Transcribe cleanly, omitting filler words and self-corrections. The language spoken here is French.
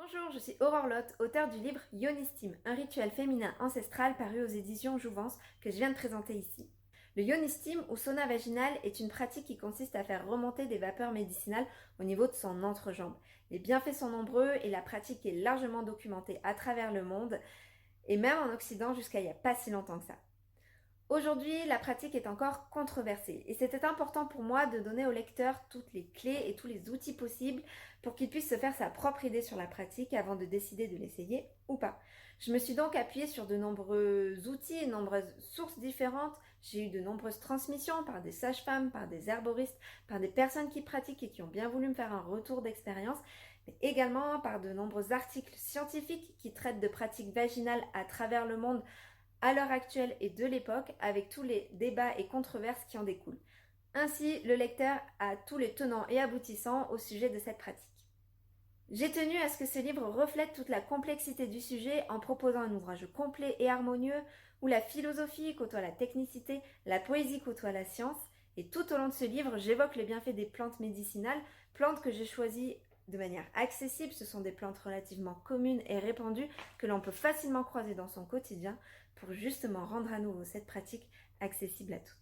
Bonjour, je suis Aurore Lotte, auteure du livre Yonistim, un rituel féminin ancestral paru aux éditions Jouvence que je viens de présenter ici. Le Yonistim ou sauna vaginal est une pratique qui consiste à faire remonter des vapeurs médicinales au niveau de son entrejambe. Les bienfaits sont nombreux et la pratique est largement documentée à travers le monde et même en Occident jusqu'à il n'y a pas si longtemps que ça. Aujourd'hui, la pratique est encore controversée et c'était important pour moi de donner au lecteur toutes les clés et tous les outils possibles pour qu'il puisse se faire sa propre idée sur la pratique avant de décider de l'essayer ou pas. Je me suis donc appuyée sur de nombreux outils et de nombreuses sources différentes. J'ai eu de nombreuses transmissions par des sages-femmes, par des herboristes, par des personnes qui pratiquent et qui ont bien voulu me faire un retour d'expérience, mais également par de nombreux articles scientifiques qui traitent de pratiques vaginales à travers le monde à l'heure actuelle et de l'époque, avec tous les débats et controverses qui en découlent. Ainsi, le lecteur a tous les tenants et aboutissants au sujet de cette pratique. J'ai tenu à ce que ce livre reflète toute la complexité du sujet en proposant un ouvrage complet et harmonieux où la philosophie côtoie la technicité, la poésie côtoie la science, et tout au long de ce livre, j'évoque les bienfaits des plantes médicinales, plantes que j'ai choisies de manière accessible. Ce sont des plantes relativement communes et répandues que l'on peut facilement croiser dans son quotidien pour justement rendre à nouveau cette pratique accessible à toutes.